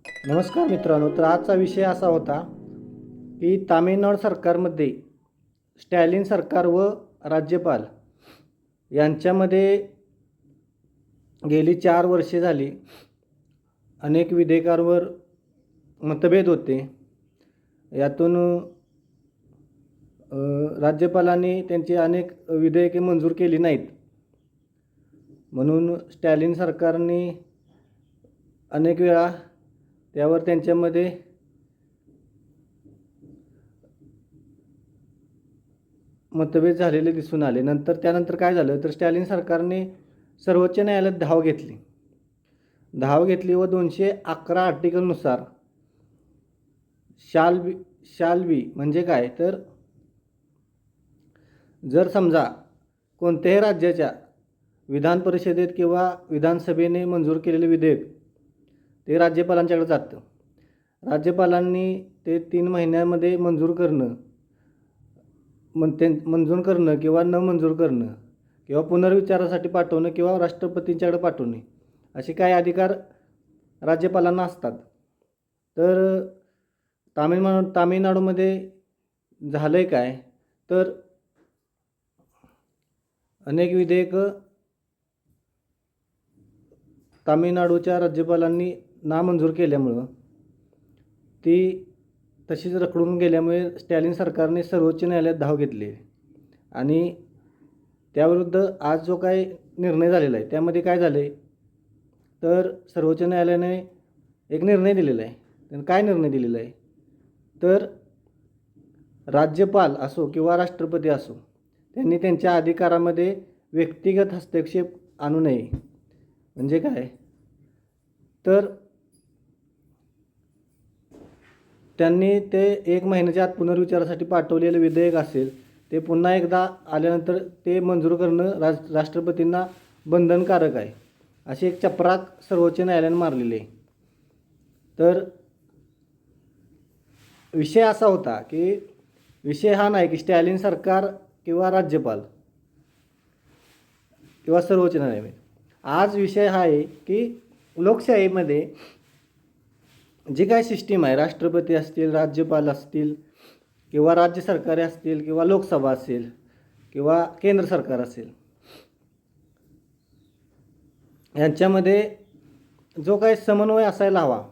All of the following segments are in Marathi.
नमस्कार मित्रांनो. तर आजचा विषय असा होता की तामिळनाडू सरकारमध्ये स्टॅलिन सरकार व राज्यपाल यांच्यामध्ये गेली 4 वर्षे झाली अनेक विधेयकांवर मतभेद होते. यातून राज्यपालांनी त्यांची अनेक विधेयके मंजूर केली नाहीत. म्हणून स्टॅलिन सरकारने अनेक वेळा त्यावर त्यांच्यामध्ये मतभेद झालेले दिसून आले. त्यानंतर काय झालं तर स्टॅलिन सरकारने सर्वोच्च न्यायालयात धाव घेतली व 211 आर्टिकलनुसार शाल बी म्हणजे काय तर जर समजा कोणत्याही राज्याच्या विधान परिषदेत किंवा विधानसभेने मंजूर केलेले विधेयक ते राज्यपालांच्याकडे जातं. राज्यपालांनी ते 3 महिन्यामध्ये मंजूर करणं किंवा न मंजूर करणं किंवा पुनर्विचारासाठी पाठवणं किंवा राष्ट्रपतींच्याकडे पाठवणे असे काही अधिकार राज्यपालांना असतात. तर तामिळनाडूमध्ये झालं आहे काय तर अनेक विधेयकं तामिळनाडूच्या राज्यपालांनी नामंजूर केल्यामुळं ती तशीच रखडून गेल्यामुळे स्टॅलिन सरकारने सर्वोच्च न्यायालयात धाव घेतली आणि त्याविरुद्ध आज जो काही निर्णय झालेला आहे त्यामध्ये काय झालं आहे तर सर्वोच्च न्यायालयाने एक निर्णय दिलेला आहे. त्यानं काय निर्णय दिलेला आहे तर राज्यपाल असो किंवा राष्ट्रपती असो त्यांनी त्यांच्या अधिकारामध्ये व्यक्तिगत हस्तक्षेप आणू नये. म्हणजे काय तर त्यांनी ते 1 महिन्याच्या आत पुनर्विचारासाठी पाठवलेले विधेयक असेल ते पुन्हा एकदा आल्यानंतर ते मंजूर करणं राष्ट्रपतींना बंधनकारक आहे अशी एक चपराक सर्वोच्च न्यायालयाने मारलेली आहे. तर विषय असा होता की विषय हा नाही की स्टॅलिन सरकार किंवा राज्यपाल किंवा सर्वोच्च न्यायालय. आज विषय हा आहे की लोकशाहीमध्ये जी काय सिस्टीम आहे राष्ट्रपती असतील, राज्यपाल असतील किंवा राज्य सरकारे असतील किंवा लोकसभा असेल किंवा केंद्र सरकार असेल यांच्यामध्ये जो काही समन्वय असायला हवा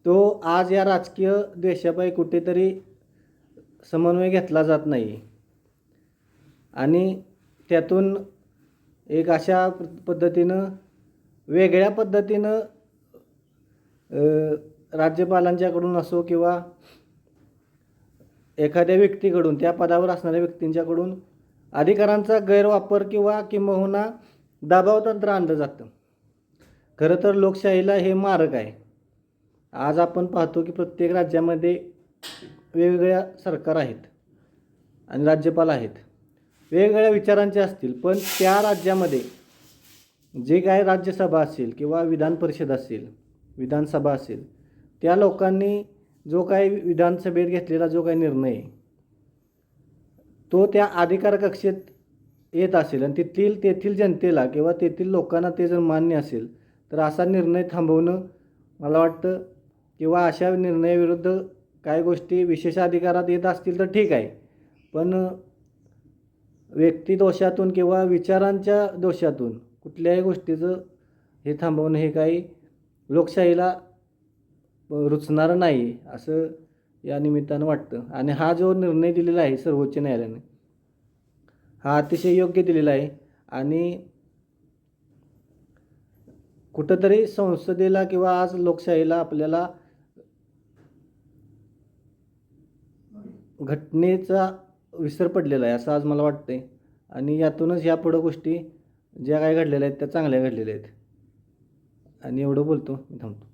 तो आज या राजकीय देशापायी कुठेतरी समन्वय घेतला जात नाही आणि त्यातून एक अशा पद्धतीनं वेगळ्या पद्धतीनं राज्यपालांच्याकडून असो किंवा एखाद्या व्यक्तीकडून त्या पदावर असणाऱ्या व्यक्तींच्याकडून अधिकारांचा गैरवापर किंबहुना दबावतंत्र आणलं जातं. खरं तर लोकशाहीला हे मारक आहे. आज आपण पाहतो की प्रत्येक राज्यामध्ये वेगवेगळ्या सरकार आहेत आणि राज्यपाल आहेत, वेगवेगळ्या विचारांचे असतील, पण त्या राज्यामध्ये जे काय राज्यसभा असेल किंवा विधान परिषद असेल, विधानसभा असेल, त्या लोकांनी जो काही विधानसभेत घेतलेला जो काही निर्णय तो त्या अधिकार कक्षेत येत असेल आणि तेथील जनतेला किंवा तेथील लोकांना ते जर मान्य असेल तर असा निर्णय थांबवणं मला वाटतं किंवा अशा निर्णयाविरुद्ध काही गोष्टी विशेषाधिकारात येत असतील तर ठीक आहे, पण व्यक्तिदोषातून किंवा विचारांच्या दोषातून कुठल्याही गोष्टीचं हे थांबवणं हे काही लोकशाहीला रुचणारं नाही असं या निमित्तानं वाटतं. आणि हा जो निर्णय दिलेला आहे सर्वोच्च न्यायालयाने हा अतिशय योग्य दिलेला आहे आणि कुठंतरी संसदेला किंवा आज लोकशाहीला आपल्याला घटनेचा विसर पडलेला आहे असं आज मला वाटतंय आणि यातूनच ह्या पुढं गोष्टी ज्या काही घडलेल्या आहेत त्या चांगल्या घडलेल्या आहेत. आणि एवढं बोलतो मी थांबतो.